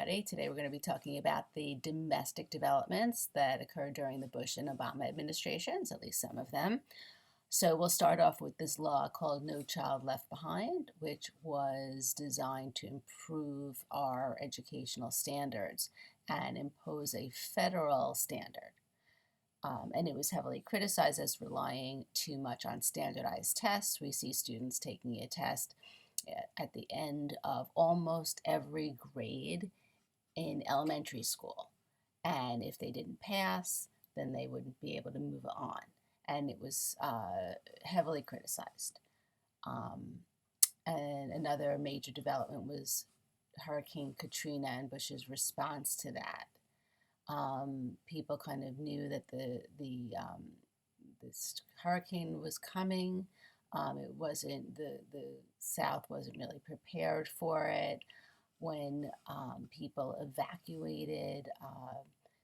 everybody. Today we're going to be talking about the domestic developments that occurred during the Bush and Obama administrations, at least some of them. So we'll start off with this law called No Child Left Behind, which was designed to improve our educational standards and impose a federal standard. And it was heavily criticized as relying too much on standardized tests. We see students taking a test at the end of almost every grade in elementary school. And if they didn't pass, then they wouldn't be able to move on. And it was heavily criticized. Um, and another major development was Hurricane Katrina and Bush's response to that. People kind of knew that this hurricane was coming. It wasn't the South wasn't really prepared for it. When people evacuated,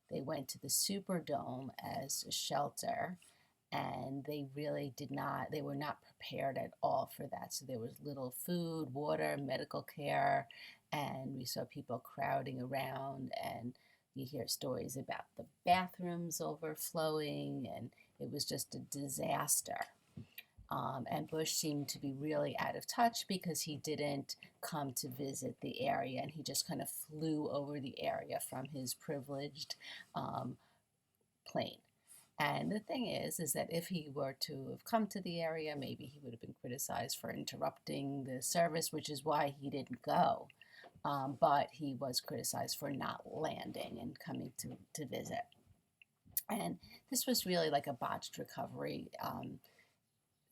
they went to the Superdome as a shelter, and they really did not. They were not prepared at all for that. So there was little food, water, medical care, and we saw people crowding around, and you hear stories about the bathrooms overflowing, and it was just a disaster. And Bush seemed to be really out of touch because he didn't come to visit the area, and he just kind of flew over the area from his privileged plane. And the thing is that if he were to have come to the area, maybe he would have been criticized for interrupting the service, which is why he didn't go. But he was criticized for not landing and coming to visit. And this was really like a botched recovery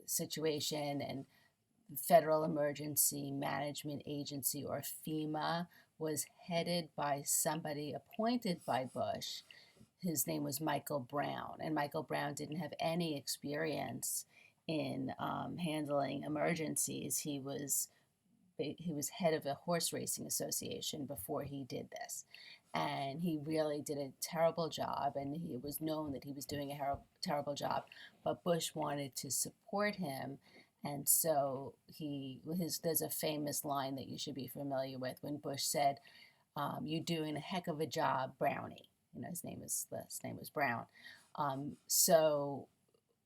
situation, and the Federal Emergency Management Agency, or FEMA, was headed by somebody appointed by Bush. His name was Michael Brown, and Michael Brown didn't have any experience in handling emergencies. He was head of a horse racing association before he did this. And he really did a terrible job, and he was known that he was doing a terrible job. But Bush wanted to support him, and so there's a famous line that you should be familiar with when Bush said, "You're doing a heck of a job, Brownie." His name was Brown. So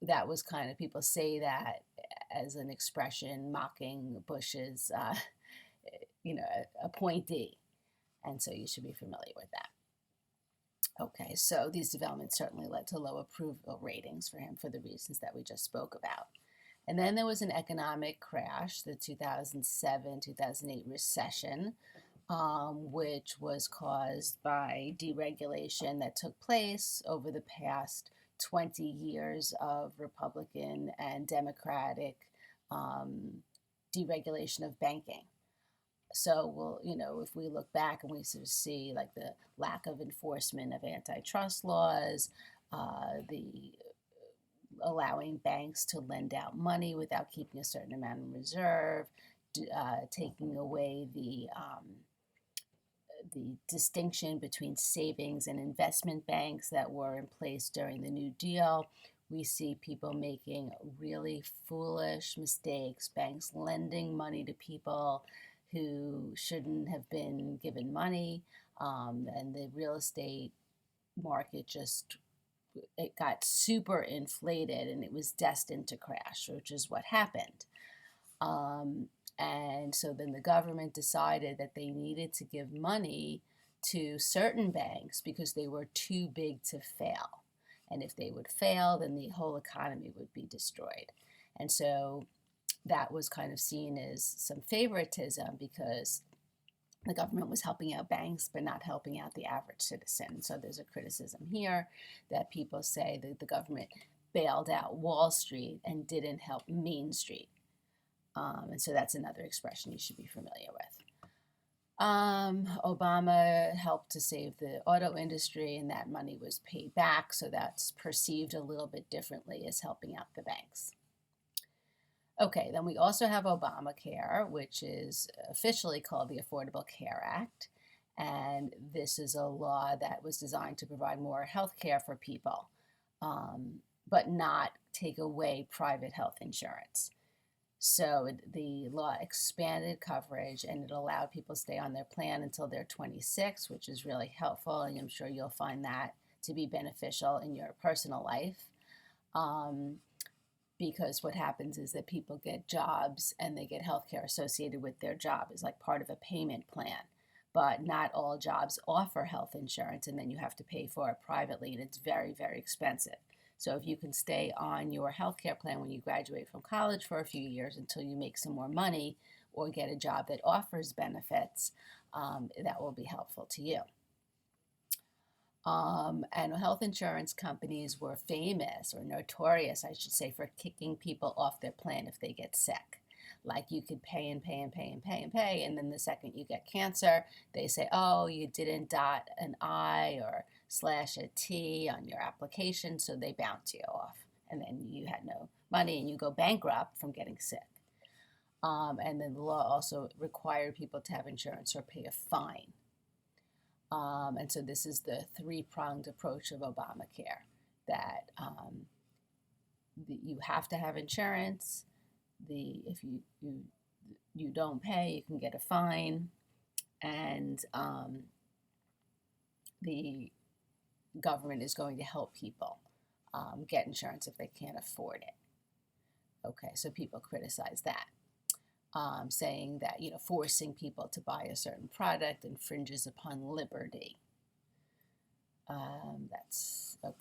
that was kind of, people say that as an expression mocking Bush's, appointee. And so you should be familiar with that. Okay, so these developments certainly led to low approval ratings for him for the reasons that we just spoke about. And then there was an economic crash, the 2007-2008 recession, which was caused by deregulation that took place over the past 20 years of Republican and Democratic deregulation of banking. So if we look back and we sort of see like the lack of enforcement of antitrust laws, the allowing banks to lend out money without keeping a certain amount in reserve, taking away the distinction between savings and investment banks that were in place during the New Deal. We see people making really foolish mistakes, banks lending money to people who shouldn't have been given money, and the real estate market it got super inflated, and it was destined to crash, which is what happened. And so then the government decided that they needed to give money to certain banks because they were too big to fail. And if they would fail, then the whole economy would be destroyed. And so that was kind of seen as some favoritism because the government was helping out banks but not helping out the average citizen. So there's a criticism here that people say that the government bailed out Wall Street and didn't help Main Street. And so that's another expression you should be familiar with. Obama helped to save the auto industry, and that money was paid back, so that's perceived a little bit differently as helping out the banks. Okay, then we also have Obamacare, which is officially called the Affordable Care Act, and this is a law that was designed to provide more health care for people, but not take away private health insurance. So the law expanded coverage, and it allowed people to stay on their plan until they're 26, which is really helpful, and I'm sure you'll find that to be beneficial in your personal life. Um, because what happens is that people get jobs and they get health care associated with their job as like part of a payment plan. But not all jobs offer health insurance, and then you have to pay for it privately, and it's very, very expensive. So if you can stay on your health care plan when you graduate from college for a few years until you make some more money or get a job that offers benefits, that will be helpful to you. And health insurance companies were famous, or notorious, I should say, for kicking people off their plan if they get sick. Like you could pay and pay and pay and pay and pay, and then the second you get cancer, they say, oh, you didn't dot an I or slash a T on your application, so they bounce you off. And then you had no money and you go bankrupt from getting sick. And then the law also required people to have insurance or pay a fine. And so this is the three-pronged approach of Obamacare, that you have to have insurance. If you don't pay, you can get a fine, and the government is going to help people get insurance if they can't afford it. Okay, so people criticize that. Saying that forcing people to buy a certain product infringes upon liberty. That's a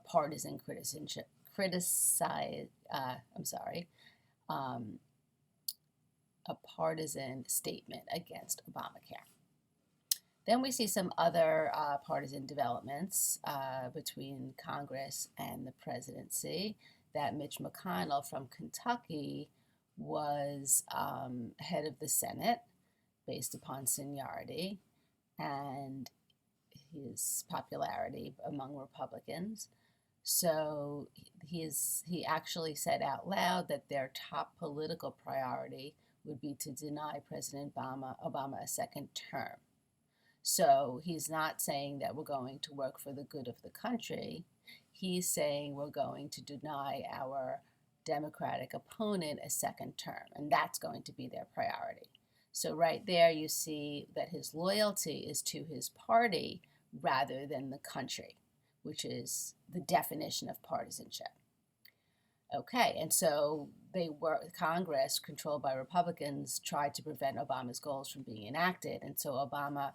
partisan a partisan statement against Obamacare. Then we see some other partisan developments between Congress and the presidency. That Mitch McConnell from Kentucky was head of the Senate based upon seniority and his popularity among Republicans. So he actually said out loud that their top political priority would be to deny President Obama a second term. So he's not saying that we're going to work for the good of the country. He's saying we're going to deny our Democratic opponent a second term, and that's going to be their priority. So right there you see that his loyalty is to his party rather than the country, which is the definition of partisanship. Okay, and so Congress, controlled by Republicans, tried to prevent Obama's goals from being enacted, and so Obama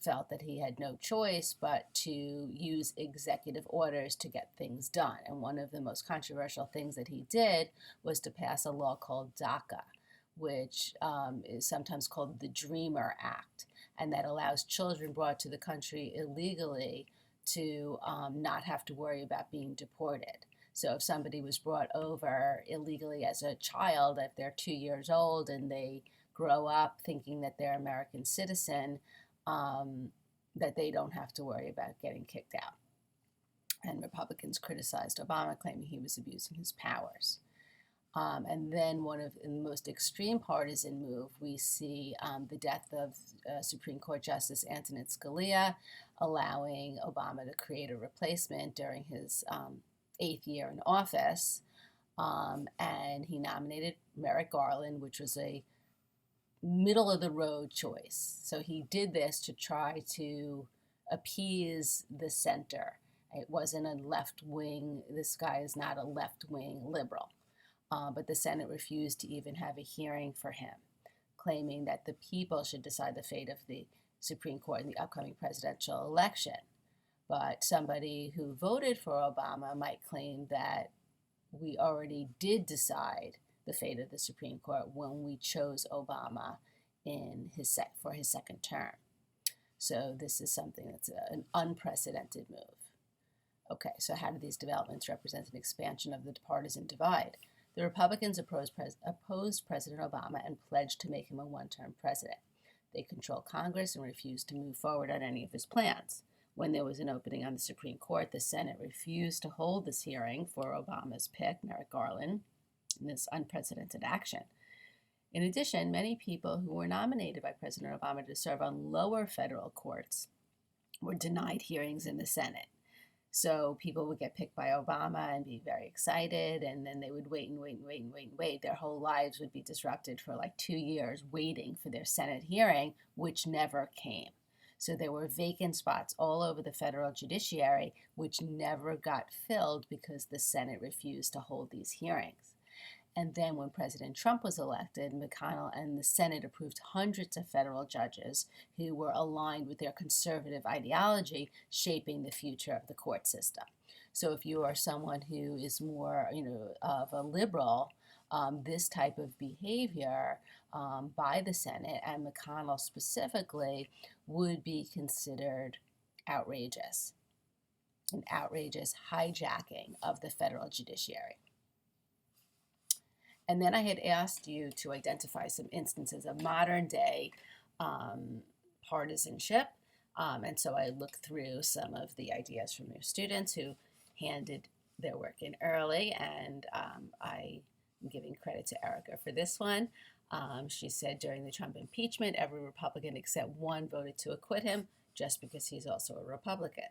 felt that he had no choice but to use executive orders to get things done. And one of the most controversial things that he did was to pass a law called DACA, which is sometimes called the Dreamer Act, and that allows children brought to the country illegally to not have to worry about being deported. So if somebody was brought over illegally as a child, if they're 2 years old and they grow up thinking that they're an American citizen, that they don't have to worry about getting kicked out. And Republicans criticized Obama, claiming he was abusing his powers. And then one of the most extreme partisan move, we see the death of Supreme Court Justice Antonin Scalia, allowing Obama to create a replacement during his 8th year in office. And he nominated Merrick Garland, which was a middle of the road choice. So he did this to try to appease the center. It wasn't a left wing, this guy is not a left wing liberal. But the Senate refused to even have a hearing for him, claiming that the people should decide the fate of the Supreme Court in the upcoming presidential election. But somebody who voted for Obama might claim that we already did decide the fate of the Supreme Court when we chose Obama for his second term. So this is something that's an unprecedented move. Okay, so how do these developments represent an expansion of the partisan divide? The Republicans opposed President Obama and pledged to make him a one-term president. They control Congress and refused to move forward on any of his plans. When there was an opening on the Supreme Court, the Senate refused to hold this hearing for Obama's pick, Merrick Garland, in this unprecedented action. In addition, many people who were nominated by President Obama to serve on lower federal courts were denied hearings in the Senate. So people would get picked by Obama and be very excited, and then they would wait and wait and wait and wait and wait. Their whole lives would be disrupted for like 2 years waiting for their Senate hearing, which never came. So there were vacant spots all over the federal judiciary, which never got filled because the Senate refused to hold these hearings. And then when President Trump was elected, McConnell and the Senate approved hundreds of federal judges who were aligned with their conservative ideology, shaping the future of the court system. So if you are someone who is more, of a liberal, this type of behavior by the Senate and McConnell specifically would be considered outrageous, an outrageous hijacking of the federal judiciary. And then I had asked you to identify some instances of modern day partisanship. And so I looked through some of the ideas from your students who handed their work in early, and I am giving credit to Erica for this one. She said during the Trump impeachment, every Republican except one voted to acquit him just because he's also a Republican.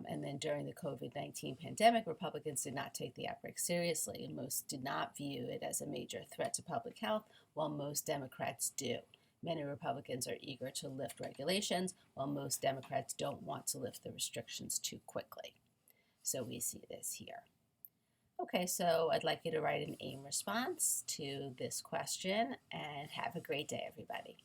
And then during the COVID-19 pandemic, Republicans did not take the outbreak seriously, and most did not view it as a major threat to public health, while most Democrats do. Many Republicans are eager to lift regulations, while most Democrats don't want to lift the restrictions too quickly. So we see this here. Okay, so I'd like you to write an AIM response to this question, and have a great day, everybody.